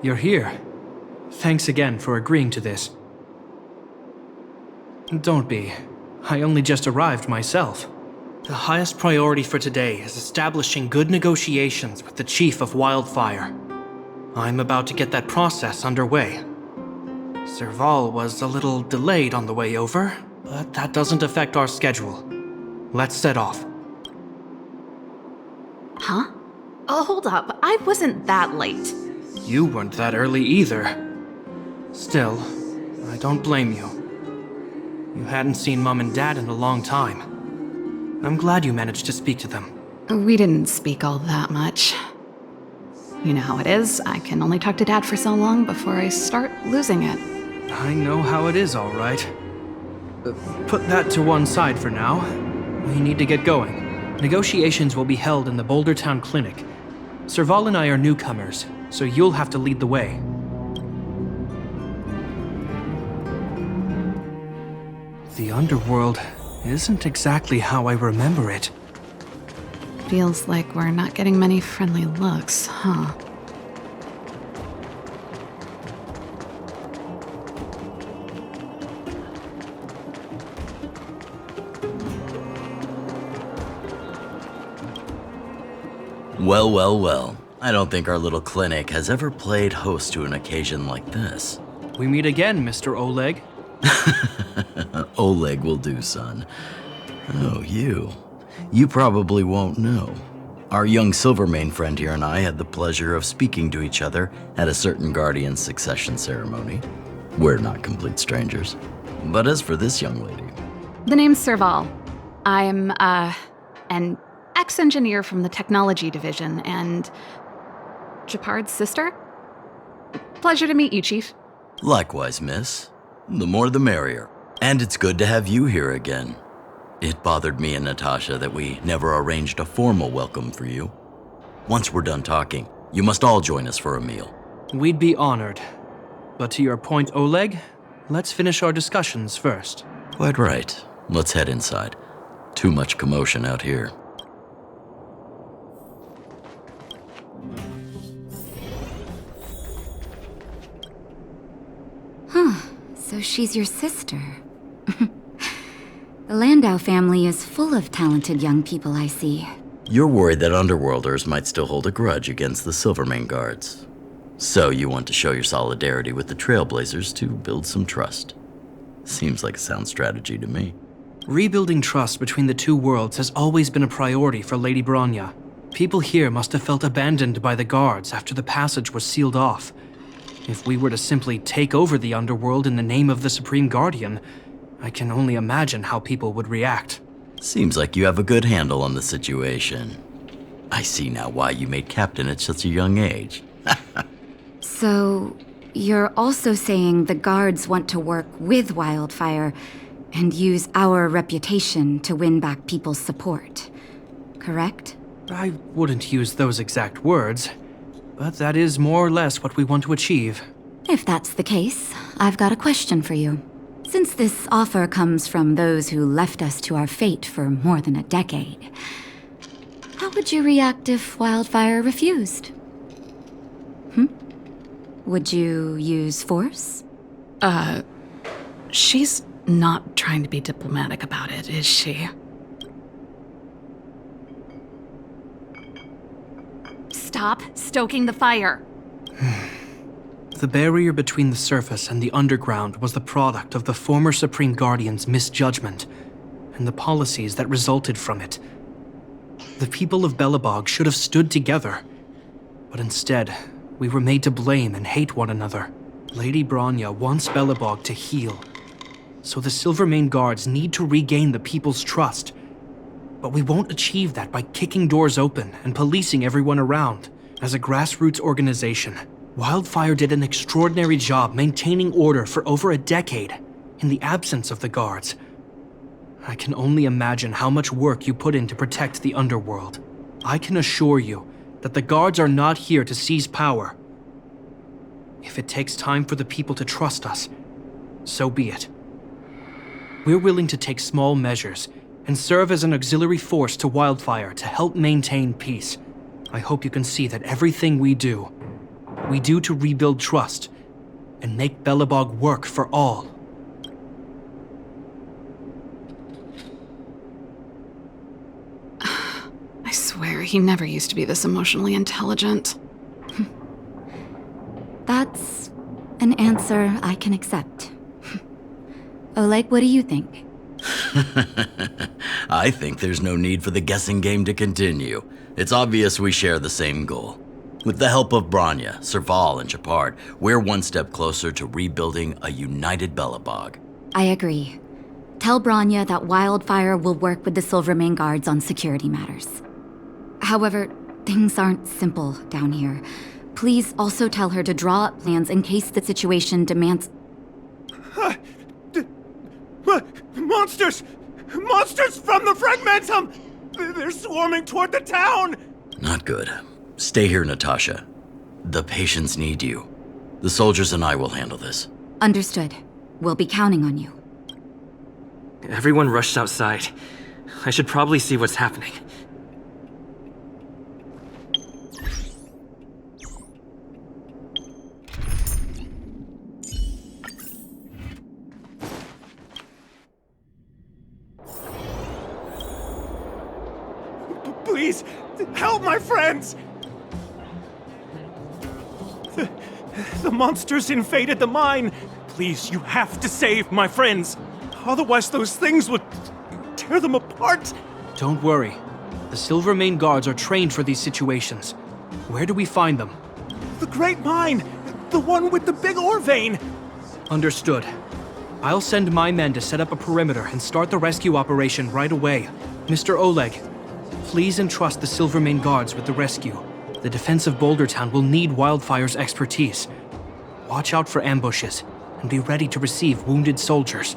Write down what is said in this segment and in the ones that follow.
you're here. Thanks again for agreeing to this. Don't be. I only just arrived myself. The highest priority for today is establishing good negotiations with the Chief of Wildfire. I'm about to get that process underway. Serval was a little delayed on the way over, but that doesn't affect our schedule. Let's set off. Huh? Oh, hold up. I wasn't that late. You weren't that early either. Still, I don't blame you. You hadn't seen Mom and Dad in a long time. I'm glad you managed to speak to them. We didn't speak all that much. You know how it is. I can only talk to Dad for so long before I start losing it. I know how it is, all right. Put that to one side for now. We need to get going. Negotiations will be held in the Boulder Town Clinic. Serval and I are newcomers, so you'll have to lead the way. The underworld isn't exactly how I remember it. Feels like we're not getting many friendly looks, huh? Well, well, well. I don't think our little clinic has ever played host to an occasion like this. We meet again, Mr. Oleg. Oleg will do, son. Oh, you. You probably won't know. Our young Silvermane friend here and I had the pleasure of speaking to each other at a certain Guardian succession ceremony. We're not complete strangers. But as for this young lady... The name's Serval. I'm, an ex-engineer from the technology division, and Japard's sister? Pleasure to meet you, Chief. Likewise, miss. The more the merrier. And it's good to have you here again. It bothered me and Natasha that we never arranged a formal welcome for you. Once we're done talking, you must all join us for a meal. We'd be honored. But to your point, Oleg, let's finish our discussions first. Quite right. Let's head inside. Too much commotion out here. So she's your sister. The Landau family is full of talented young people, I see. You're worried that Underworlders might still hold a grudge against the Silvermane guards. So you want to show your solidarity with the Trailblazers to build some trust. Seems like a sound strategy to me. Rebuilding trust between the two worlds has always been a priority for Lady Bronya. People here must have felt abandoned by the guards after the passage was sealed off. If we were to simply take over the underworld in the name of the Supreme Guardian, I can only imagine how people would react. Seems like you have a good handle on the situation. I see now why you made captain at such a young age. So, you're also saying the guards want to work with Wildfire and use our reputation to win back people's support, correct? I wouldn't use those exact words, but that is more or less what we want to achieve. If that's the case, I've got a question for you. Since this offer comes from those who left us to our fate for more than a decade, how would you react if Wildfire refused? Would you use force? She's not trying to be diplomatic about it, is she? Stop stoking the fire. The barrier between the surface and the underground was the product of the former Supreme Guardian's misjudgment and the policies that resulted from it. The people of Belobog should have stood together, but instead, we were made to blame and hate one another. Lady Bronya wants Belobog to heal, so the Silvermane guards need to regain the people's trust. But we won't achieve that by kicking doors open and policing everyone around. As a grassroots organization, Wildfire did an extraordinary job maintaining order for over a decade, in the absence of the guards. I can only imagine how much work you put in to protect the underworld. I can assure you that the guards are not here to seize power. If it takes time for the people to trust us, so be it. We're willing to take small measures and serve as an auxiliary force to Wildfire to help maintain peace. I hope you can see that everything we do we do to rebuild trust and make Belobog work for all. I swear, he never used to be this emotionally intelligent. That's an answer I can accept. Oleg, what do you think? I think there's no need for the guessing game to continue. It's obvious we share the same goal. With the help of Branya, Serval, and Shepard, we're one step closer to rebuilding a united Belobog. I agree. Tell Branya that Wildfire will work with the Silvermane guards on security matters. However, things aren't simple down here. Please also tell her to draw up plans in case the situation demands... Monsters! Monsters from the Fragmentum! They're swarming toward the town! Not good. Stay here, Natasha. The patients need you. The soldiers and I will handle this. Understood. We'll be counting on you. Everyone rushed outside. I should probably see what's happening. Please, help my friends! The monsters invaded the mine. Please, you have to save my friends. Otherwise, those things would tear them apart. Don't worry. The Silvermane guards are trained for these situations. Where do we find them? The Great Mine! The one with the big ore vein! Understood. I'll send my men to set up a perimeter and start the rescue operation right away. Mr. Oleg, please entrust the Silvermane guards with the rescue. The defense of Boulder Town will need Wildfire's expertise. Watch out for ambushes and be ready to receive wounded soldiers.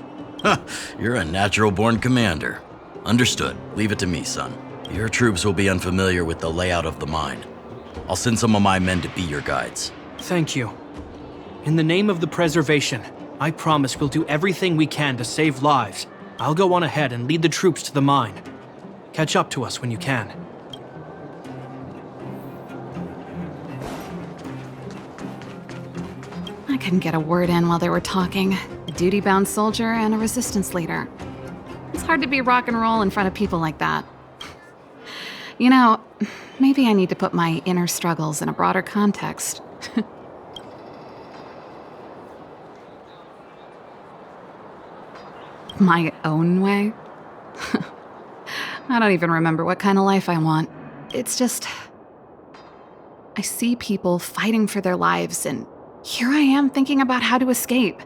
You're a natural-born commander. Understood. Leave it to me, son. Your troops will be unfamiliar with the layout of the mine. I'll send some of my men to be your guides. Thank you. In the name of the preservation, I promise we'll do everything we can to save lives. I'll go on ahead and lead the troops to the mine. Catch up to us when you can. I couldn't get a word in while they were talking. A duty-bound soldier and a resistance leader. It's hard to be rock and roll in front of people like that. You know, maybe I need to put my inner struggles in a broader context. My own way? I don't even remember what kind of life I want. It's just... I see people fighting for their lives, and here I am thinking about how to escape.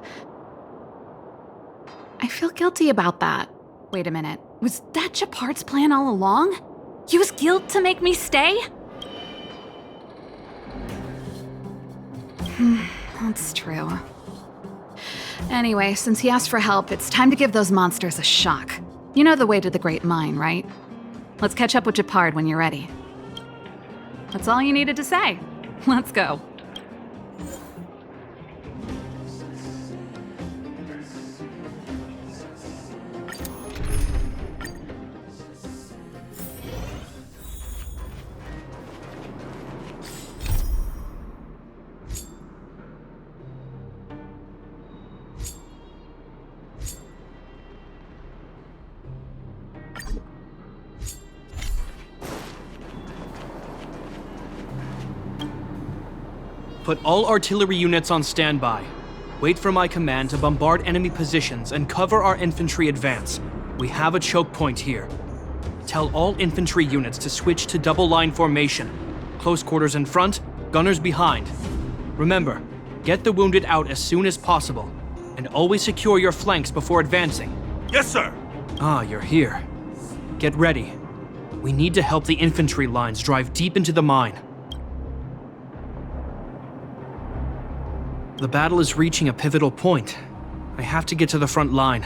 I feel guilty about that. Wait a minute. Was that Shepard's plan all along? Use guilt to make me stay? That's true. Anyway, since he asked for help, it's time to give those monsters a shock. You know the way to the Great Mine, right? Let's catch up with Shepard when you're ready. That's all you needed to say. Let's go. Put all artillery units on standby. Wait for my command to bombard enemy positions and cover our infantry advance. We have a choke point here. Tell all infantry units to switch to double-line formation. Close quarters in front, gunners behind. Remember, get the wounded out as soon as possible, and always secure your flanks before advancing. Yes, sir! Ah, you're here. Get ready. We need to help the infantry lines drive deep into the mine. The battle is reaching a pivotal point. I have to get to the front line.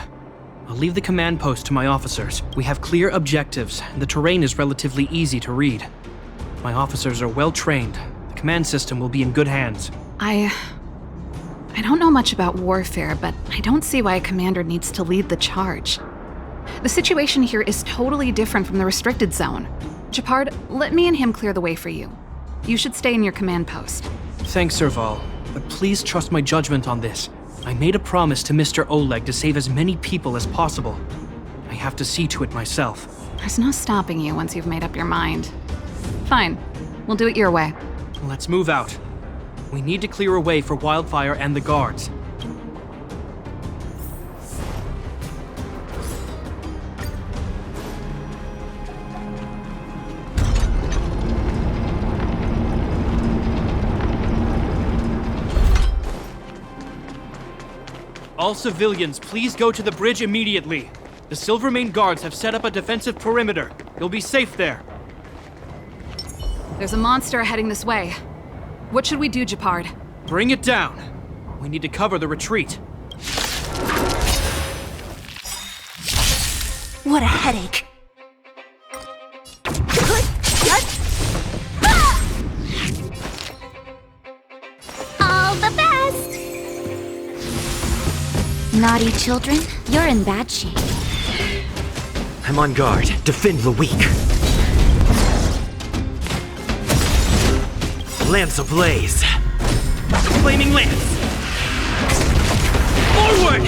I'll leave the command post to my officers. We have clear objectives, and the terrain is relatively easy to read. My officers are well trained. The command system will be in good hands. I don't know much about warfare, but I don't see why a commander needs to lead the charge. The situation here is totally different from the restricted zone. Shepard, let me and him clear the way for you. You should stay in your command post. Thanks, Serval, but please trust my judgment on this. I made a promise to Mr. Oleg to save as many people as possible. I have to see to it myself. There's no stopping you once you've made up your mind. Fine. We'll do it your way. Let's move out. We need to clear a way for Wildfire and the guards. All civilians, please go to the bridge immediately. The Silvermane guards have set up a defensive perimeter. You'll be safe there. There's a monster heading this way. What should we do, Japard? Bring it down. We need to cover the retreat. What a headache. All the best! Naughty children, you're in bad shape. I'm on guard. Defend the weak. Lance ablaze. Flaming lance. Forward!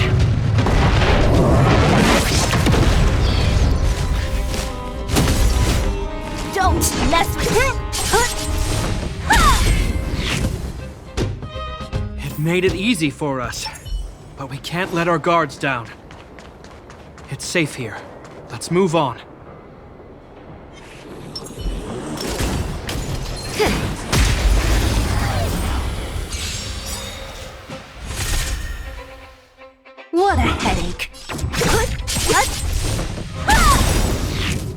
Don't mess with It made it easy for us, but we can't let our guards down. It's safe here. Let's move on. What a headache.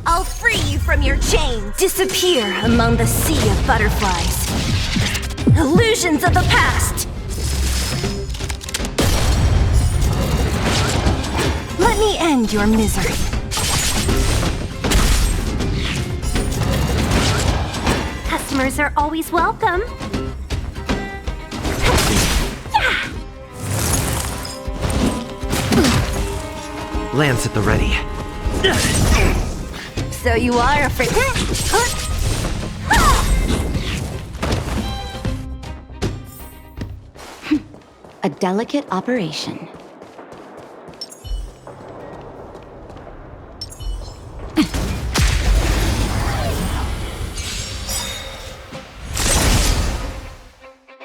I'll free you from your chains. Disappear among the sea of butterflies. Illusions of the past. Let me end your misery. Customers are always welcome. Lance at the ready. So you are afraid. A delicate operation.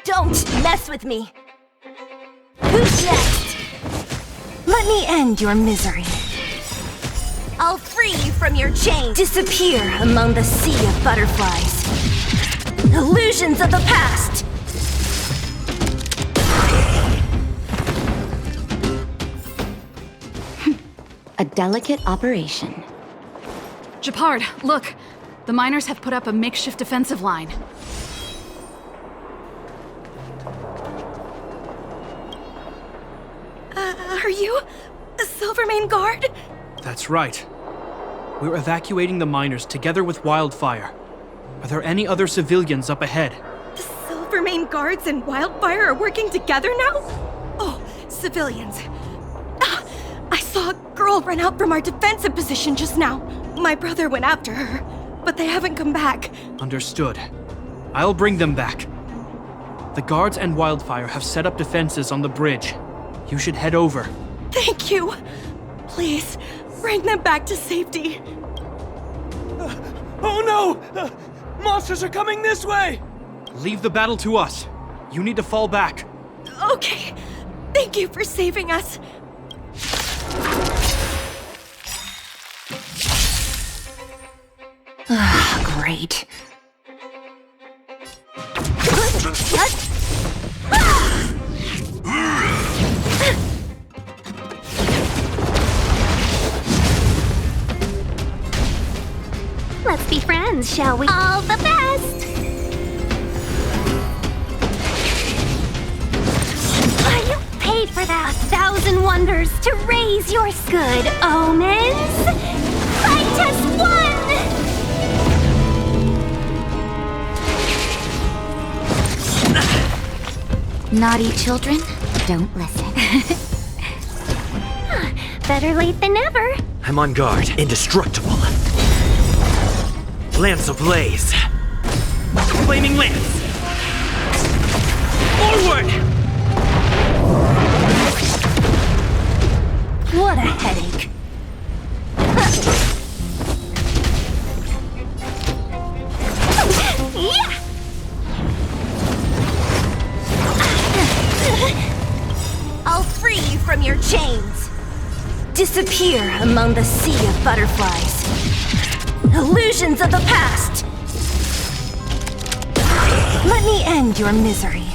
Don't mess with me. Who's next? Let me end your misery. I'll free you from your chains. Disappear among the sea of butterflies. Illusions of the past. A delicate operation. Japard, look! The miners have put up a makeshift defensive line. Are you a Silvermane guard? That's right. We're evacuating the miners together with Wildfire. Are there any other civilians up ahead? The Silvermane guards and Wildfire are working together now? Oh, civilians. I saw a girl run out from our defensive position just now. My brother went after her, but they haven't come back. Understood. I'll bring them back. The guards and Wildfire have set up defenses on the bridge. You should head over. Thank you. Please, bring them back to safety. Oh no! Monsters are coming this way! Leave the battle to us. You need to fall back. Okay. Thank you for saving us. Great. Let's be friends, shall we? All the best! You paid for that. 1,000 wonders to raise your good omens. Fight as one! Naughty children, don't listen. Better late than never. I'm on guard. Indestructible. Lance ablaze. Flaming lance. Forward! What a headache. Yeah! I'll free you from your chains. Disappear among the sea of butterflies. Illusions of the past. Let me end your misery.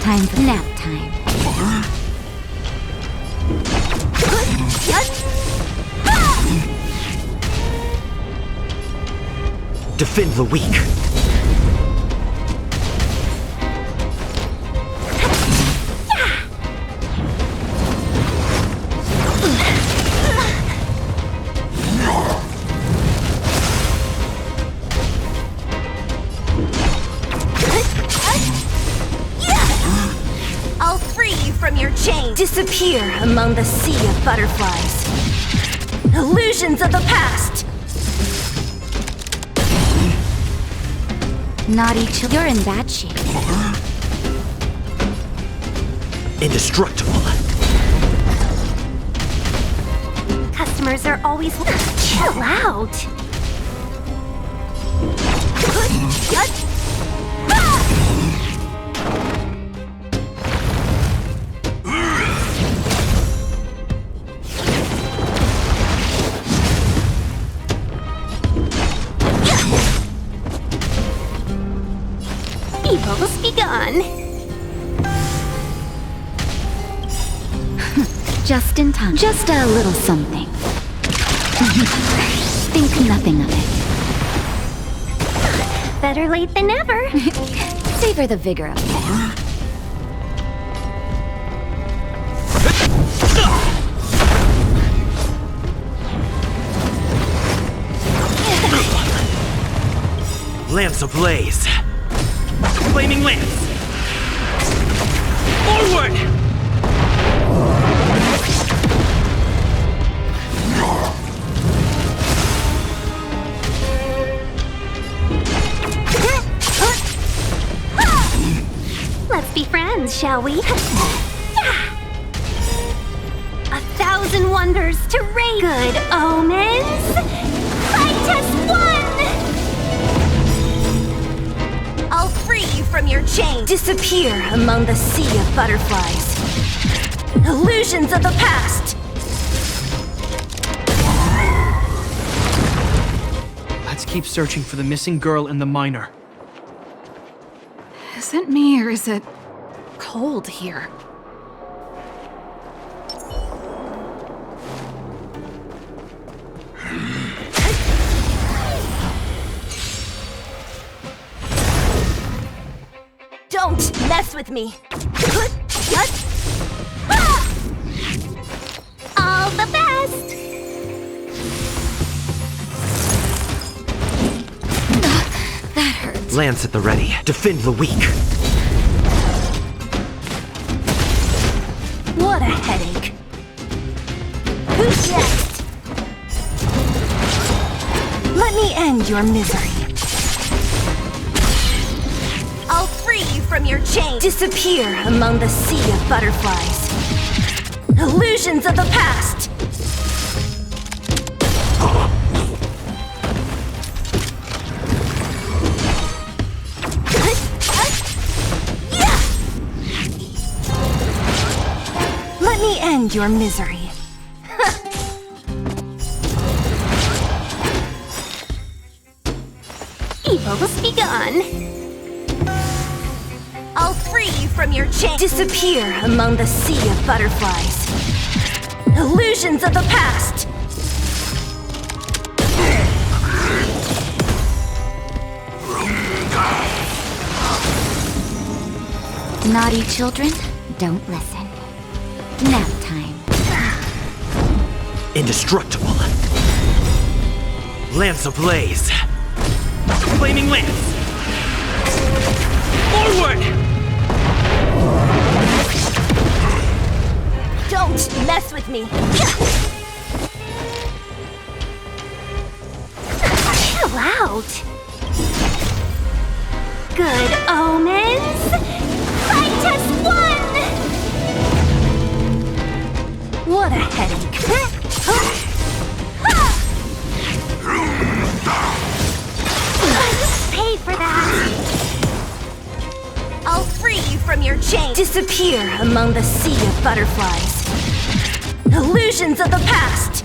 Time for nap time. Defend the weak. I'll free you from your chains. Disappear among the sea of butterflies. Illusions of the past. Naughty you're in bad shape. Indestructible. Customers are always... Chill out. Evil's begun. Just in time. Just a little something. Think nothing of it. Better late than never. Savor the vigor of it. Lance ablaze. Flaming lance. Forward! Let's be friends, shall we? 1,000 wonders to raise. Good omens. Fight us one. I'll free you from your chains. Disappear among the sea of butterflies. Illusions of the past. Let's keep searching for the missing girl and the miner. Is it me or is it cold here? Don't mess with me. All the best. That hurts. Lance at the ready. Defend the weak. What a headache. Who's next? Let me end your misery. I'll free you from your chains. Disappear among the sea of butterflies. Illusions of the past. Let me end your misery. Evil's begun. I'll free you from your chains. Disappear among the sea of butterflies. Illusions of the past. Naughty children, don't listen. Nap time. Indestructible. Lance ablaze. Flaming lance. Forward! Don't mess with me. chain. Disappear among the sea of butterflies. Illusions of the past.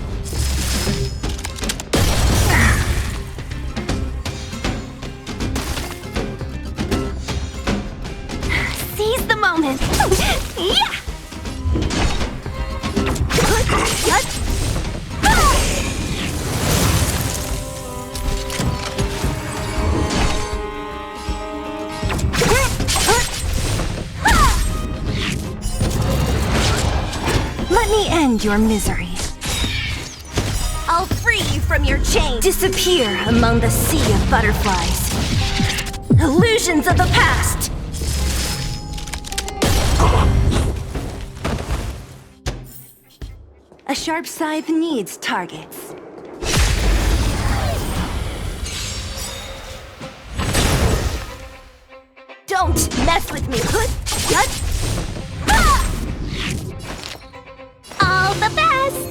Seize the moment. Yeah. Let me end your misery. I'll free you from your chain. Disappear among the sea of butterflies. Illusions of the past. A sharp scythe needs targets. Don't mess with me. All the best!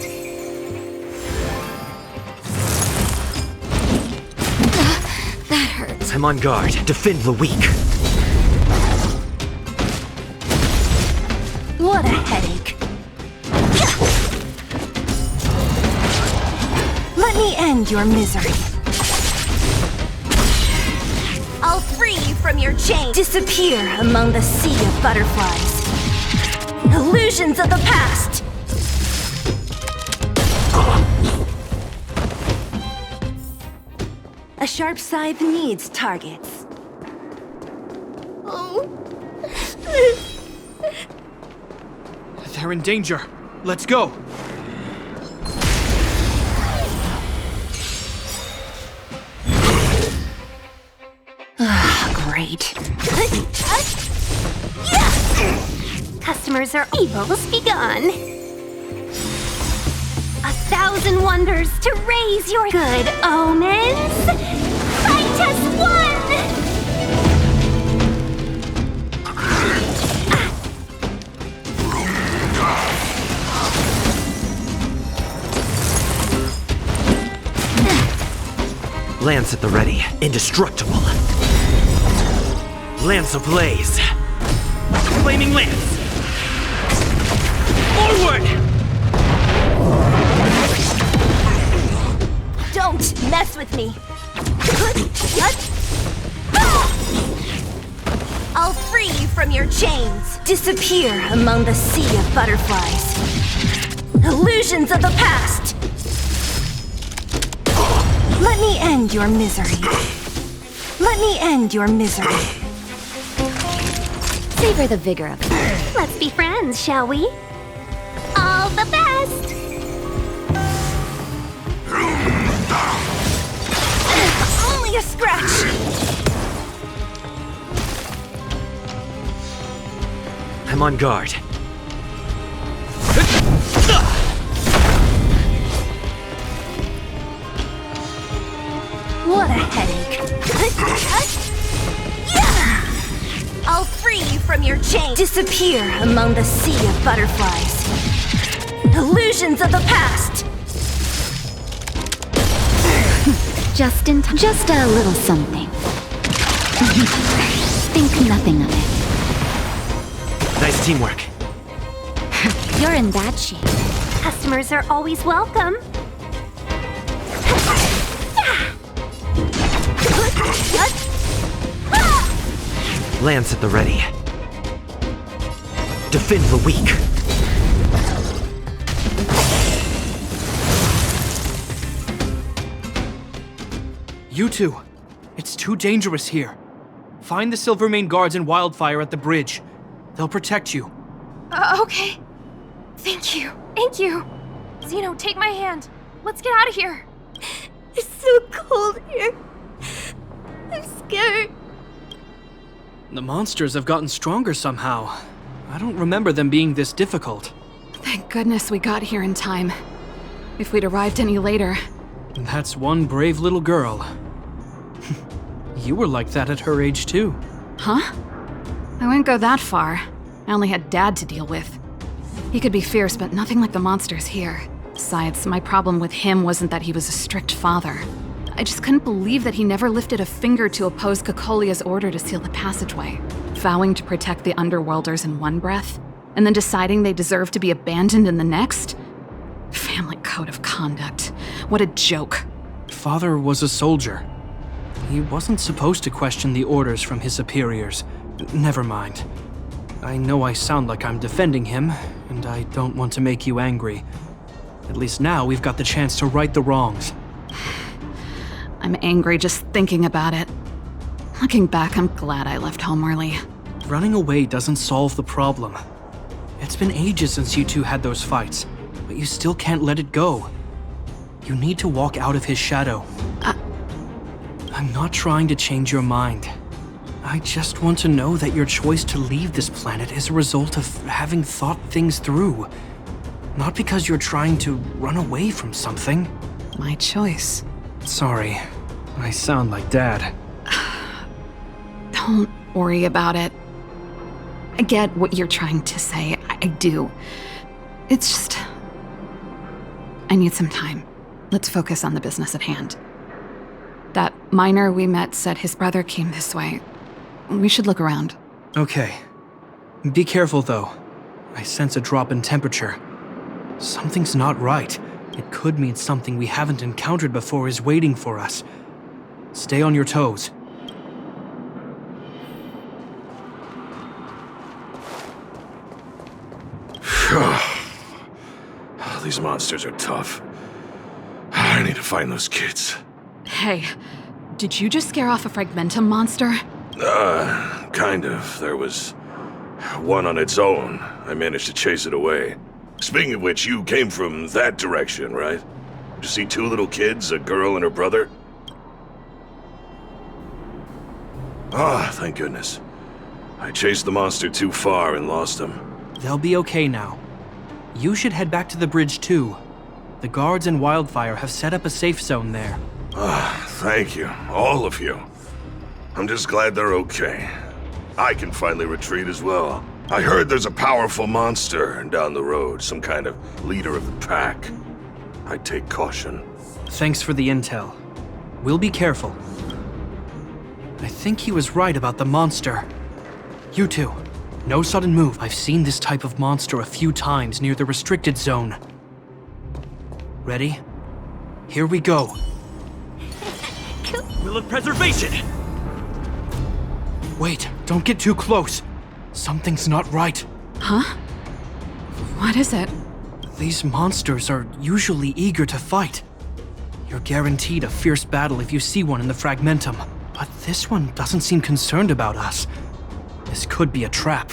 That hurts. I'm on guard. Defend the weak. What a headache. Let me end your misery. I'll free you from your chain. Disappear among the sea of butterflies. Illusions of the past. A sharp scythe needs targets. They're in danger. Let's go. Great. Customers are evils begun. 1,000 wonders to raise your good omens. Fight as one! Lance at the ready. Indestructible. Lance ablaze. Flaming lance. Forward! Don't mess with me. I'll free you from your chains. Disappear among the sea of butterflies. Illusions of the past. Let me end your misery. Let me end your misery. Savor the vigor of it. Let's be friends, shall we? All the best! Only a scratch! I'm on guard. What a headache. I'll free you from your chain. Disappear among the sea of butterflies. Illusions of the past. Just in time. Just a little something. Think nothing of it. Nice teamwork. You're in bad shape. Customers are always welcome. Lance at the ready. Defend the weak. You two. It's too dangerous here. Find the Silvermane guards and Wildfire at the bridge. They'll protect you. Okay. Thank you. Thank you. Zeno, take my hand. Let's get out of here. It's so cold here. I'm scared. The monsters have gotten stronger somehow. I don't remember them being this difficult. Thank goodness we got here in time. If we'd arrived any later... That's one brave little girl. You were like that at her age too. Huh? I wouldn't go that far. I only had Dad to deal with. He could be fierce, but nothing like the monsters here. Besides, my problem with him wasn't that he was a strict father. I just couldn't believe that he never lifted a finger to oppose Cocolia's order to seal the passageway. vowing to protect the underworlders in one breath, and then deciding they deserve to be abandoned in the next? Family code of conduct. What a joke. Father was a soldier. He wasn't supposed to question the orders from his superiors. Never mind. I know I sound like I'm defending him, and I don't want to make you angry. At least now we've got the chance to right the wrongs. I'm angry just thinking about it. Looking back, I'm glad I left home early. Running away doesn't solve the problem. It's been ages since you two had those fights, but you still can't let it go. You need to walk out of his shadow. I'm not trying to change your mind. I just want to know that your choice to leave this planet is a result of having thought things through. Not because you're trying to run away from something. My choice. Sorry, I sound like Dad. Don't worry about it. I get what you're trying to say. I do. It's just... I need some time. Let's focus on the business at hand. That miner we met said his brother came this way. We should look around. Okay. Be careful, though. I sense a drop in temperature. Something's not right. It could mean something we haven't encountered before is waiting for us. Stay on your toes. These monsters are tough. I need to find those kids. Hey, did you just scare off a Fragmentum monster? Kind of. There was one on its own. I managed to chase it away. Speaking of which, you came from that direction, right? Did you see two little kids, a girl and her brother? Ah, thank goodness. I chased the monster too far and lost him. They'll be okay now. You should head back to the bridge, too. The guards in Wildfire have set up a safe zone there. Ah, thank you. All of you. I'm just glad they're okay. I can finally retreat as well. I heard there's a powerful monster down the road, some kind of leader of the pack. I'd take caution. Thanks for the intel. We'll be careful. I think he was right about the monster. You two, no sudden move. I've seen this type of monster a few times near the restricted zone. Ready? Here we go. Will of preservation! Wait, don't get too close. Something's not right. Huh? What is it? These monsters are usually eager to fight. You're guaranteed a fierce battle if you see one in the Fragmentum. But this one doesn't seem concerned about us. This could be a trap.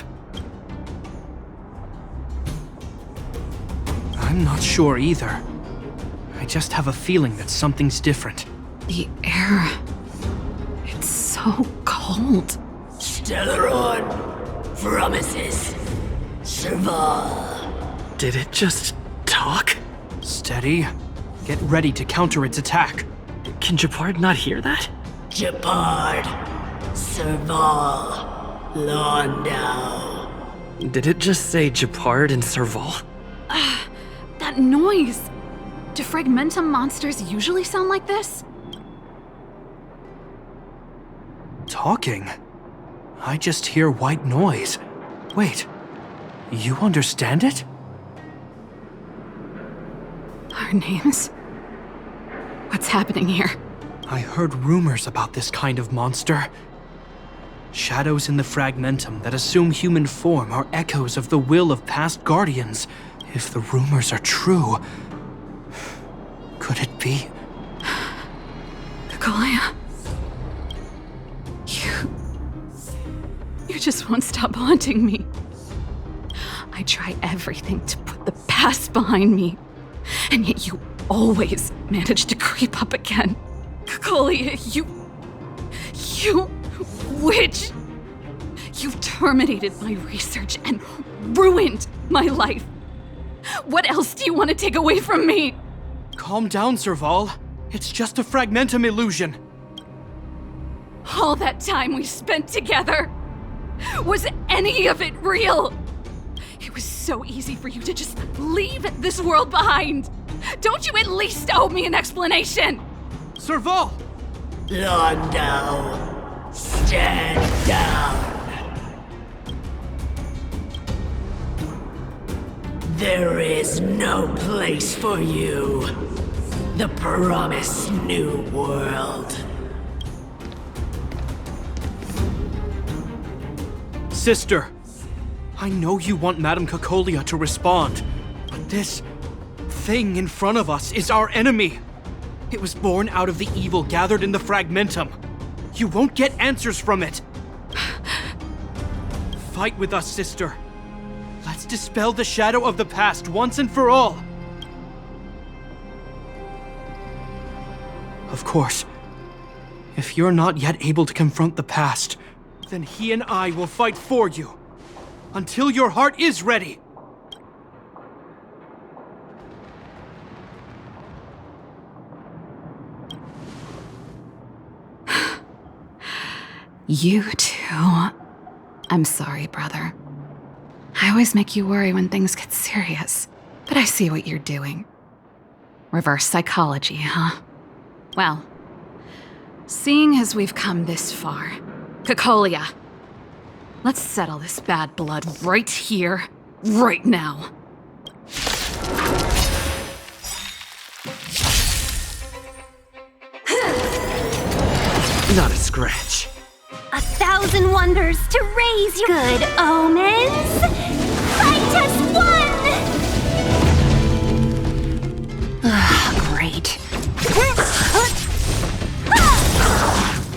I'm not sure either. I just have a feeling that something's different. The air... It's so cold. Stellaron promises survive. Did it just talk? Steady. Get ready to counter its attack. Can Japard not hear that? Japard, Serval, Londo. Did it just say Japard and Serval? That noise! Do Fragmentum monsters usually sound like this? Talking? I just hear white noise. Wait, you understand it? Our names? What's happening here? I heard rumors about this kind of monster. Shadows in the Fragmentum that assume human form are echoes of the will of past guardians. If the rumors are true, could it be? Kaguya. You just won't stop haunting me. I try everything to put the past behind me, and yet you always manage to creep up again. Kaguya, you witch! You've terminated my research and ruined my life. What else do you want to take away from me? Calm down, Serval. It's just a Fragmentum illusion. All that time we spent together, was any of it real? It was so easy for you to just leave this world behind. Don't you at least owe me an explanation? Serval! Londo, stand down. There is no place for you. The promised new world. Sister, I know you want Madame Cacolia to respond, but this thing in front of us is our enemy. It was born out of the evil gathered in the Fragmentum. You won't get answers from it. Fight with us, sister. Let's dispel the shadow of the past once and for all. Of course, if you're not yet able to confront the past, then he and I will fight for you. Until your heart is ready. You too. I'm sorry, brother. I always make you worry when things get serious, but I see what you're doing. Reverse psychology, huh? Well, seeing as we've come this far, Cacolia, let's settle this bad blood right here, right now. Not a scratch. 1,000 wonders to raise your good omens. Fight as one. Great.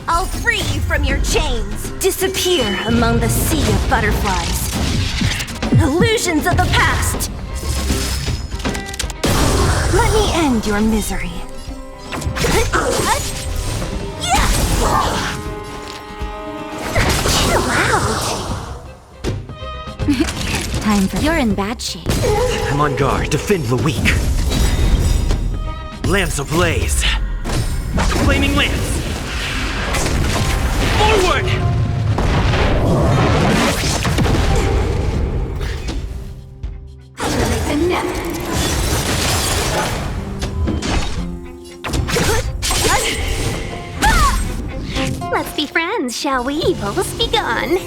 I'll free you from your chains. Disappear among the sea of butterflies. Illusions of the past. Let me end your misery. Chill out. Time for... You're in bad shape. I'm on guard. Defend the weak. Lance ablaze. Flaming lance. Forward! Let's be friends, shall we? Evils be gone.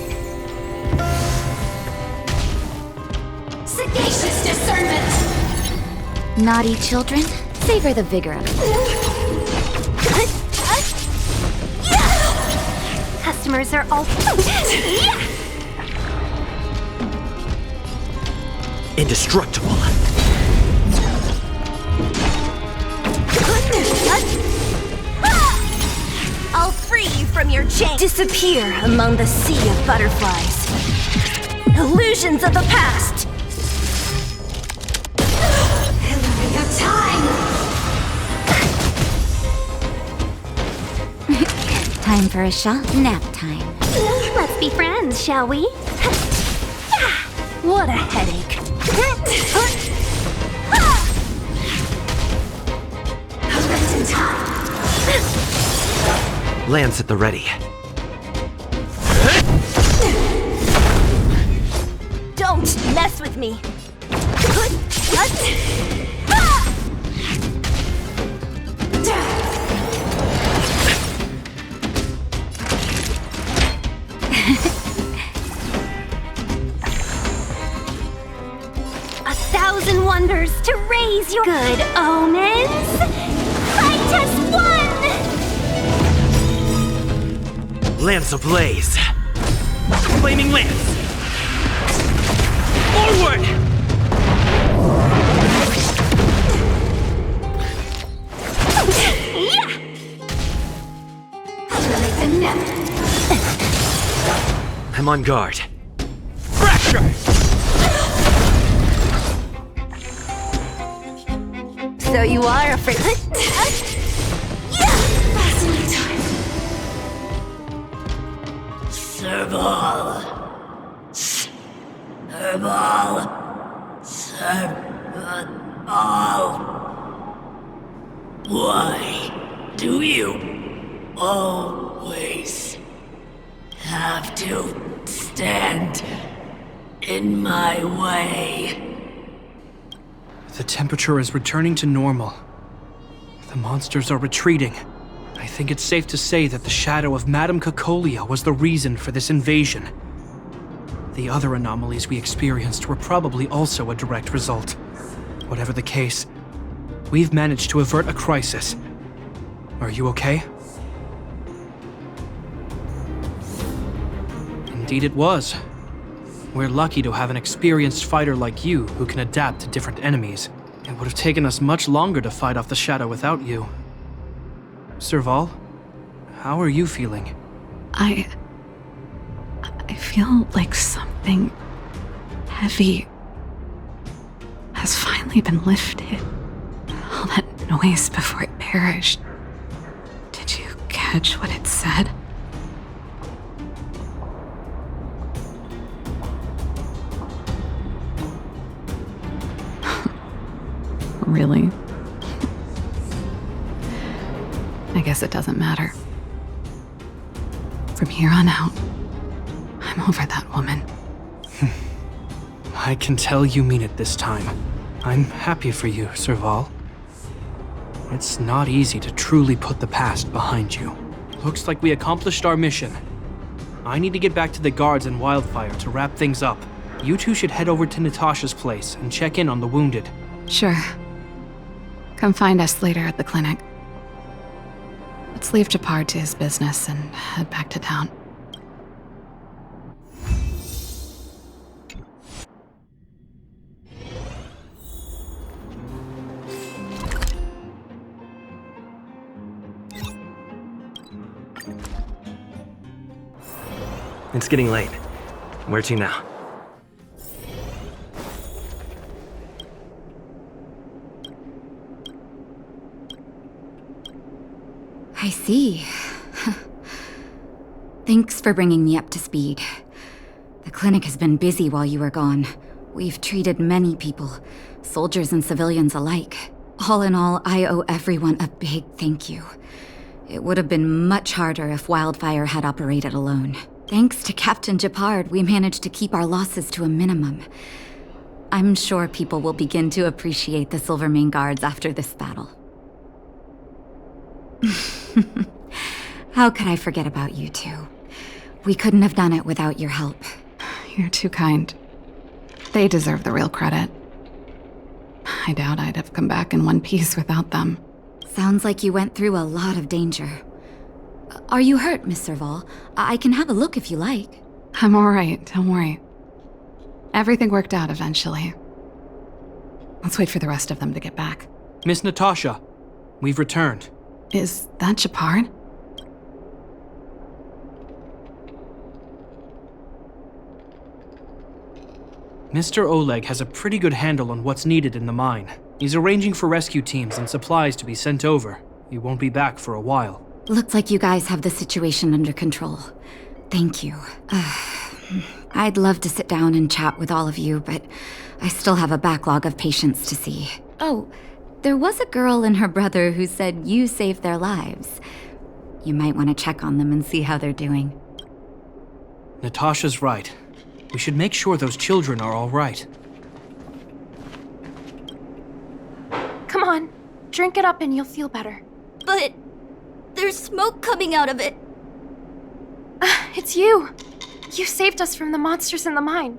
Sagacious discernment! Naughty children, savor the vigor of it. Customers are all... Indestructible. I'll free you from your chain. Disappear among the sea of butterflies. Illusions of the past. Your time! Time for a shot. Nap time. Let's be friends, shall we? What a headache. Just in time. Lance at the ready. Don't mess with me. 1,000 wonders to raise your good omens. Fight as one. Lance ablaze. Flaming lance. Forward! I'm on guard. Fracture! So you are afraid. Serval. Serval. Serval. Why do you always have to stand in my way? The temperature is returning to normal. The monsters are retreating. I think it's safe to say that the shadow of Madame Cacolia was the reason for this invasion. The other anomalies we experienced were probably also a direct result. Whatever the case, we've managed to avert a crisis. Are you okay? Indeed it was. We're lucky to have an experienced fighter like you who can adapt to different enemies. It would have taken us much longer to fight off the shadow without you. Serval, how are you feeling? I feel like something heavy has finally been lifted. All that noise before it perished. Did you catch what it said? Really? I guess it doesn't matter. From here on out, I'm over that woman. I can tell you mean it this time. I'm happy for you, Serval. It's not easy to truly put the past behind you. Looks like we accomplished our mission. I need to get back to the guards and Wildfire to wrap things up. You two should head over to Natasha's place and check in on the wounded. Sure. Come find us later at the clinic. Let's leave Japar to his business and head back to town. It's getting late. Where to now? I see. Thanks for bringing me up to speed. The clinic has been busy while you were gone. We've treated many people, soldiers and civilians alike. All in all, I owe everyone a big thank you. It would have been much harder if Wildfire had operated alone. Thanks to Captain Japard, we managed to keep our losses to a minimum. I'm sure people will begin to appreciate the Silvermane Guards after this battle. How could I forget about you two? We couldn't have done it without your help. You're too kind. They deserve the real credit. I doubt I'd have come back in one piece without them. Sounds like you went through a lot of danger. Are you hurt, Miss Serval? I can have a look if you like. I'm alright, don't worry. Everything worked out eventually. Let's wait for the rest of them to get back. Miss Natasha, we've returned. Is that Japard? Mr. Oleg has a pretty good handle on what's needed in the mine. He's arranging for rescue teams and supplies to be sent over. He won't be back for a while. Looks like you guys have the situation under control. Thank you. I'd love to sit down and chat with all of you, but I still have a backlog of patients to see. Oh, there was a girl and her brother who said you saved their lives. You might want to check on them and see how they're doing. Natasha's right. We should make sure those children are all right. Come on, drink it up and you'll feel better. But there's smoke coming out of it. It's you. You saved us from the monsters in the mine.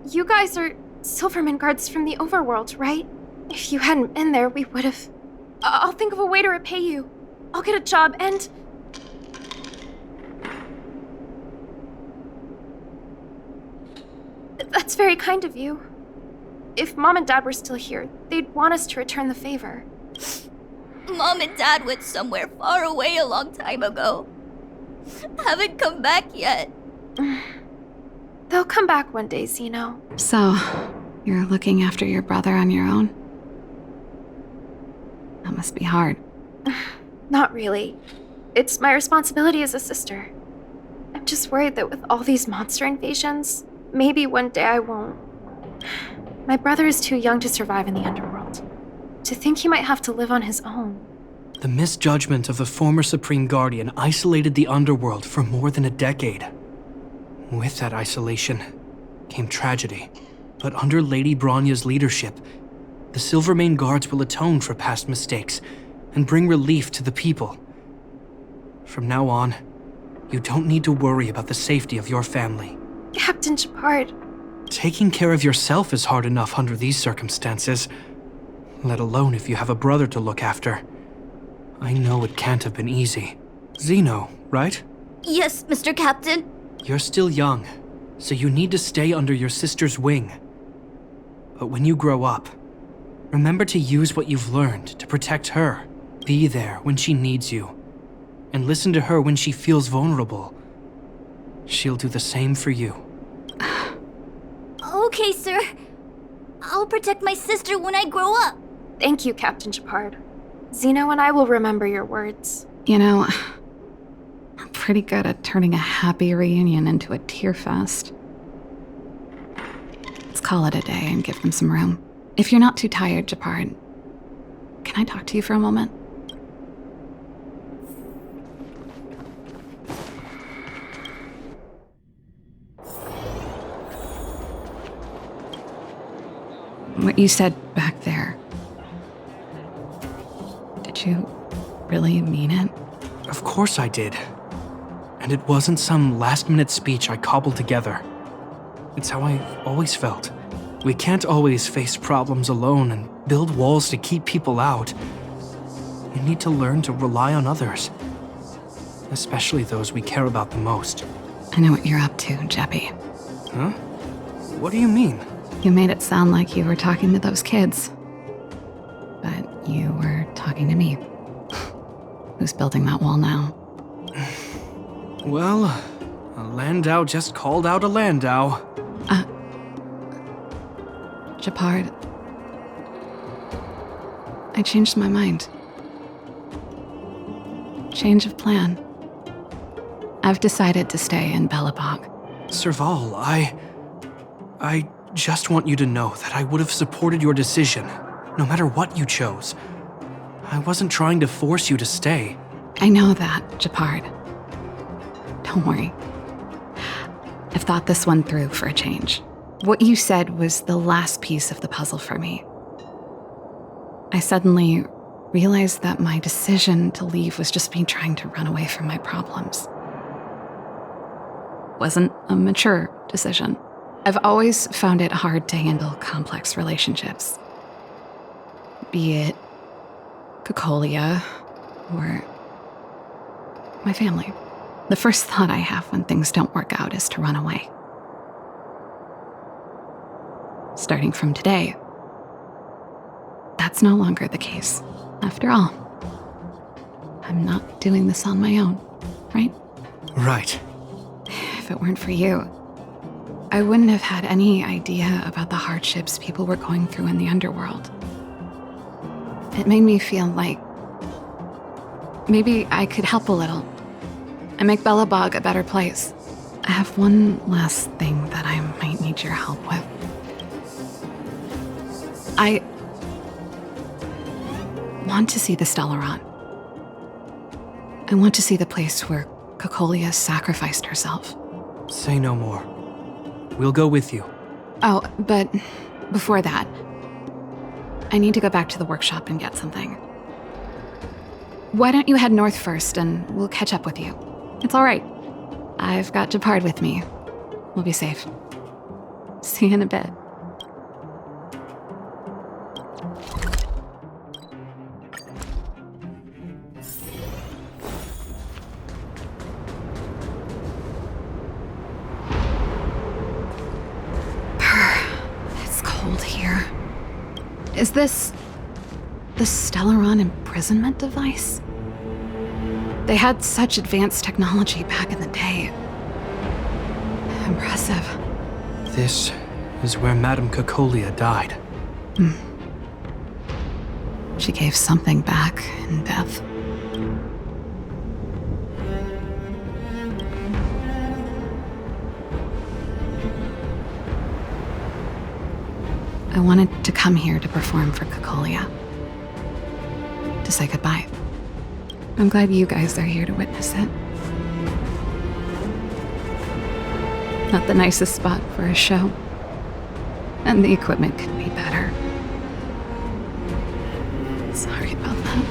You guys are Silvermane Guards from the overworld, right? If you hadn't been there, we would have... I'll think of a way to repay you. I'll get a job and... That's very kind of you. If Mom and Dad were still here, they'd want us to return the favor. Mom and Dad went somewhere far away a long time ago. Haven't come back yet. They'll come back one day, Zeno. So, you're looking after your brother on your own? That must be hard. Not really. It's my responsibility as a sister. I'm just worried that with all these monster invasions, maybe one day I won't. My brother is too young to survive in the underworld. To think he might have to live on his own. The misjudgment of the former Supreme Guardian isolated the underworld for more than a decade. With that isolation came tragedy. But under Lady Bronya's leadership, the Silvermane Guards will atone for past mistakes and bring relief to the people. From now on, you don't need to worry about the safety of your family. Captain Shepard. Taking care of yourself is hard enough under these circumstances, let alone if you have a brother to look after. I know it can't have been easy. Zeno, right? Yes, Mr. Captain. You're still young, so you need to stay under your sister's wing. But when you grow up, remember to use what you've learned to protect her. Be there when she needs you, and listen to her when she feels vulnerable. She'll do the same for you. Okay, sir. I'll protect my sister when I grow up. Thank you, Captain Shepard. Zeno and I will remember your words. You know, I'm pretty good at turning a happy reunion into a tear fest. Let's call it a day and give them some room. If you're not too tired, Shepard, can I talk to you for a moment? What you said back there, did you really mean it? Of course I did. And it wasn't some last-minute speech I cobbled together. It's how I've always felt. We can't always face problems alone and build walls to keep people out. We need to learn to rely on others, especially those we care about the most. I know what you're up to, Jeppy. Huh? What do you mean? You made it sound like you were talking to those kids. But you were talking to me. Who's building that wall now? Well, a Landau just called out a Landau. Shepard, I changed my mind. Change of plan. I've decided to stay in Belobog. Serval, I just want you to know that I would have supported your decision, no matter what you chose. I wasn't trying to force you to stay. I know that, Shepard. Don't worry. I've thought this one through for a change. What you said was the last piece of the puzzle for me. I suddenly realized that my decision to leave was just me trying to run away from my problems. Wasn't a mature decision. I've always found it hard to handle complex relationships. Be it Cocolia or my family. The first thought I have when things don't work out is to run away. Starting from today, that's no longer the case. After all, I'm not doing this on my own, right? Right. If it weren't for you, I wouldn't have had any idea about the hardships people were going through in the underworld. It made me feel like maybe I could help a little and make Belobog a better place. I have one last thing that I might need your help with. I want to see the Stellaron. I want to see the place where Cocolia sacrificed herself. Say no more. We'll go with you. Oh, but before that, I need to go back to the workshop and get something. Why don't you head north first and we'll catch up with you? It's all right. I've got Shepard with me. We'll be safe. See you in a bit. It's cold here. Is this the Stellaron imprisonment device? They had such advanced technology back in the day. Impressive. This is where Madame Cocolia died. She gave something back in death. I wanted to come here to perform for Cocolia. To say goodbye. I'm glad you guys are here to witness it. Not the nicest spot for a show. And the equipment could be better. Sorry about that.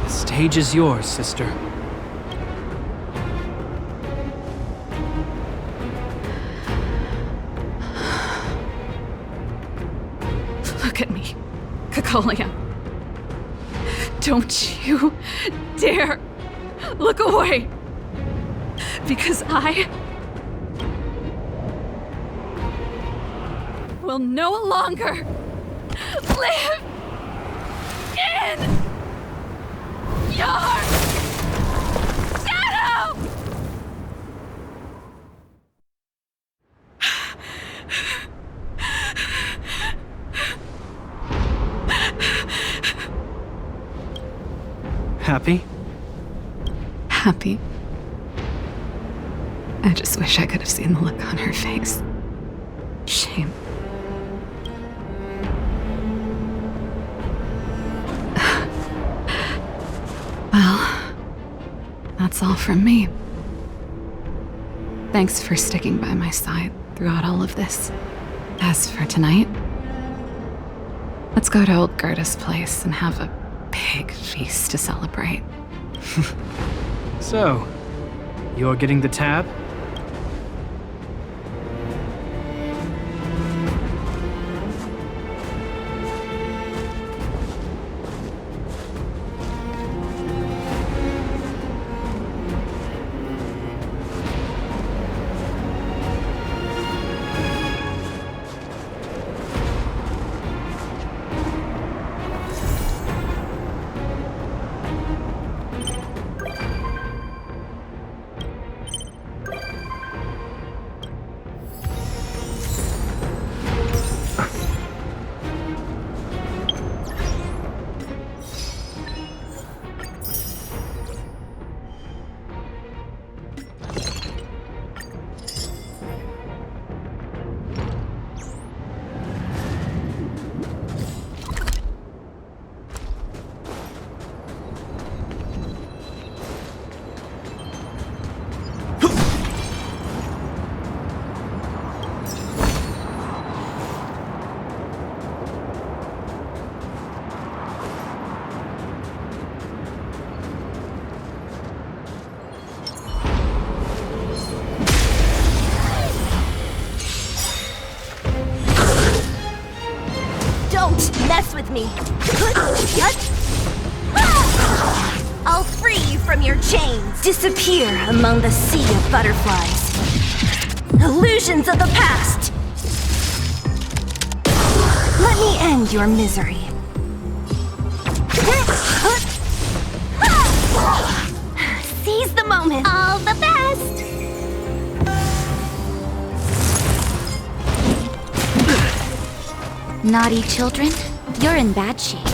The stage is yours, sister. Colia. Don't you dare look away. Because I will no longer live in your shadow! Happy? Happy. I just wish I could have seen the look on her face. Shame. Well, that's all from me. Thanks for sticking by my side throughout all of this. As for tonight, let's go to old Gerda's place and have a big feast to celebrate. So, you're getting the tab? Mess with me. I'll free you from your chains. Disappear among the sea of butterflies. Illusions of the past. Let me end your misery. Seize the moment. All the best. Naughty children, you're in bad shape.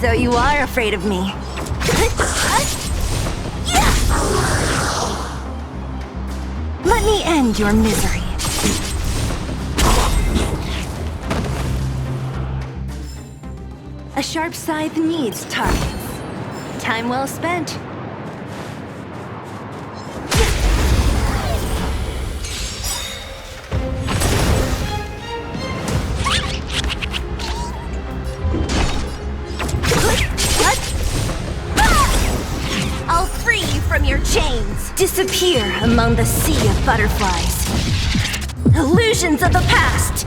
So you are afraid of me. Let me end your misery. A sharp scythe needs targets. Time well spent. Your chains. Disappear among the sea of butterflies. Illusions of the past.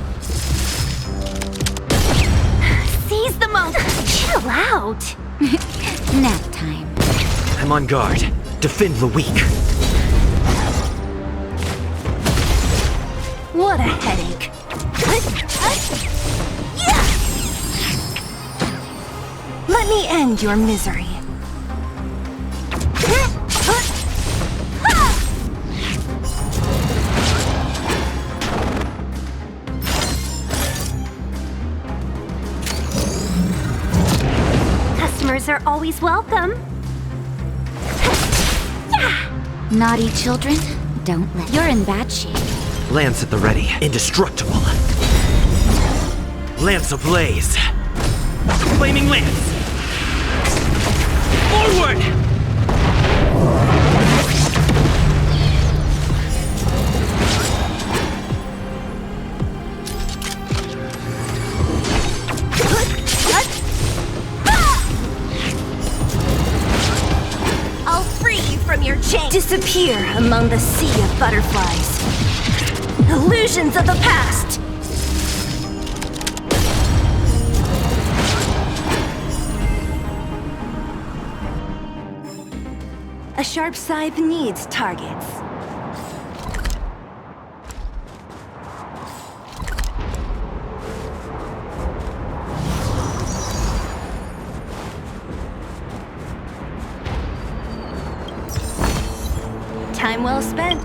Seize the moment. Chill out. Nap time. I'm on guard. Defend the weak. What a headache. Let me end your misery. Are always welcome. Naughty children, don't let. You're in bad shape. Lance at the ready. Indestructible. Lance ablaze. Flaming lance. Forward! From your chain. Disappear among the sea of butterflies. Illusions of the past! A sharp scythe needs targets. Time well spent.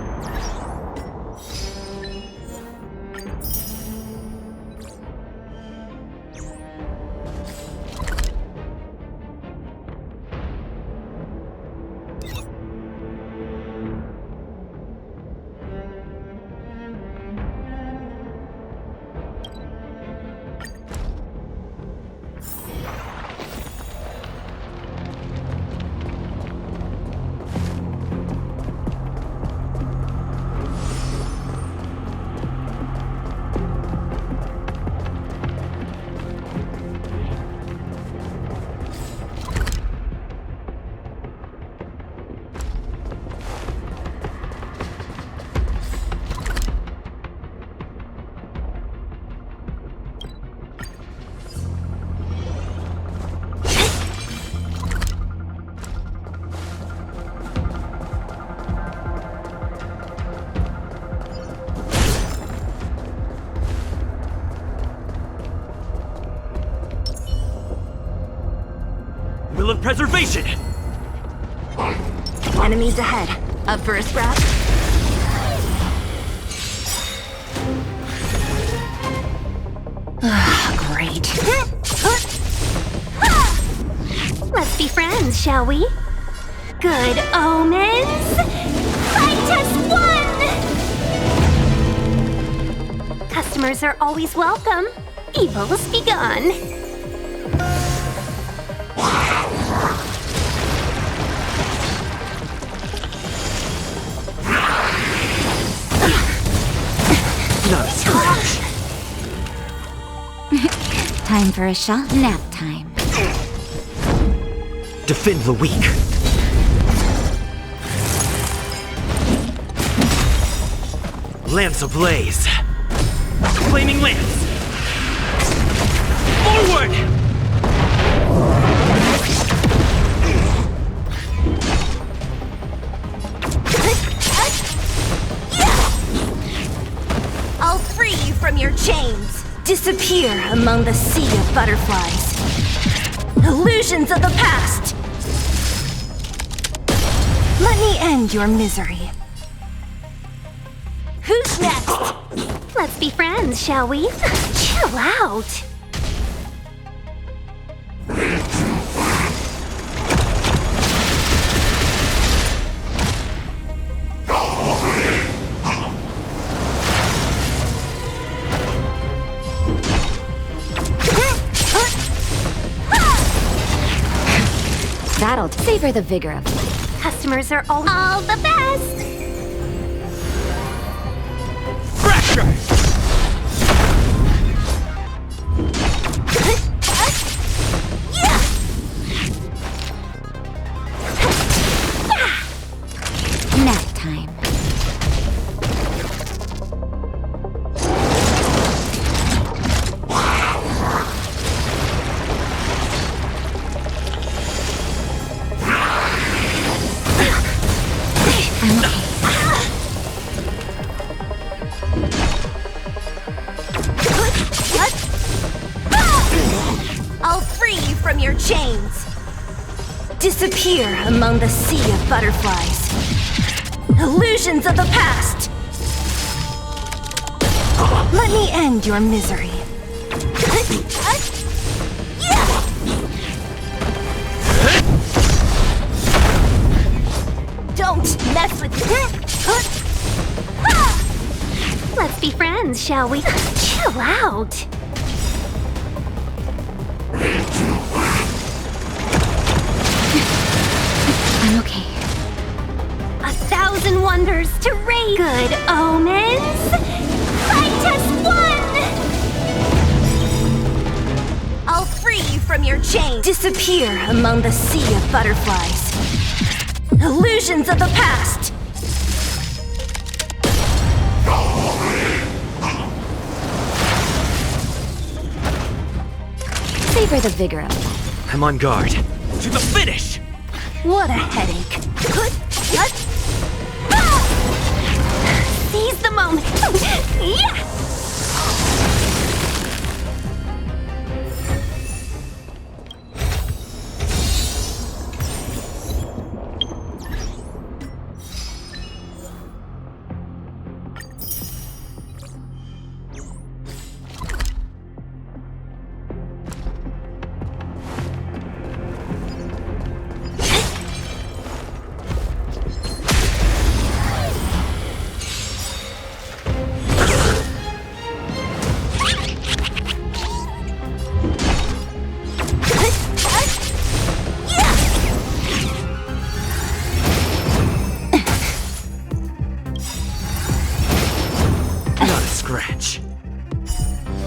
Will of preservation! Enemies ahead. Up for a scrap? Great. Let's be friends, shall we? Good omens! Fight us one! Customers are always welcome. Evils be gone. Not a stretch. Time for a shot. Nap time. Defend the weak. Lance ablaze. Flaming lance. Forward! I'll free you from your chains. Disappear among the sea of butterflies. Illusions of the past. Let me end your misery. Who's next? Let's be friends, shall we? Chill out. That'll savor the vigor of life. Customers are all the best. Fracture! Nap time. I'll free you from your chains. Disappear among the sea of butterflies. Illusions of the past. Let me end your misery. Don't mess with me. Let's be friends, shall we? Chill out. I'm okay. 1,000 wonders to raise. Good omens. Fight us one. I'll free you from your chains. Disappear among the sea of butterflies. Illusions of the past! Savor the vigor of life. I'm on guard. To the finish! What a headache. Seize the moment! Yeah!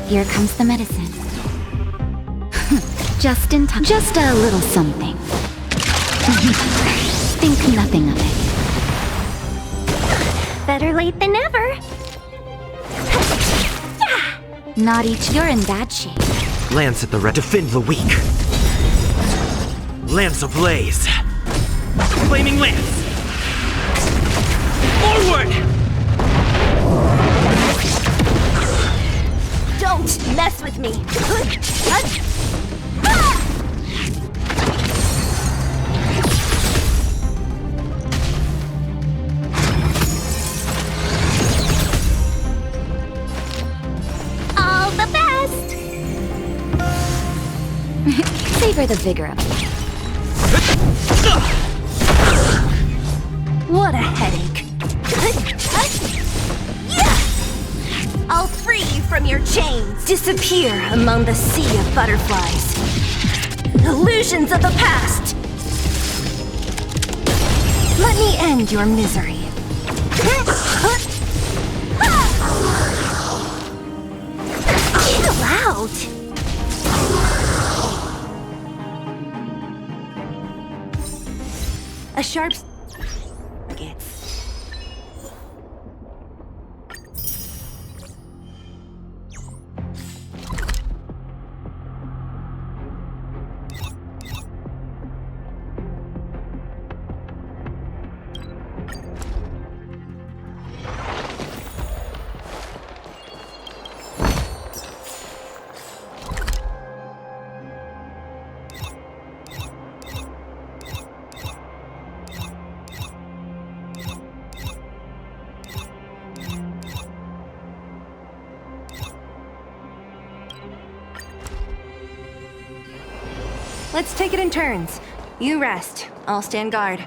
Here comes the medicine. Just in time. Just a little something. Think nothing of it. Better late than never. Not each. You're in bad shape. Lance at the red. Defend the weak. Lance ablaze. Flaming lance. Forward! Don't mess with me! All the best! Savor the vigor of life. What a headache! I'll free you from your chains! Disappear among the sea of butterflies. Illusions of the past! Let me end your misery. Chill out! A sharp... Let's take it in turns. You rest. I'll stand guard.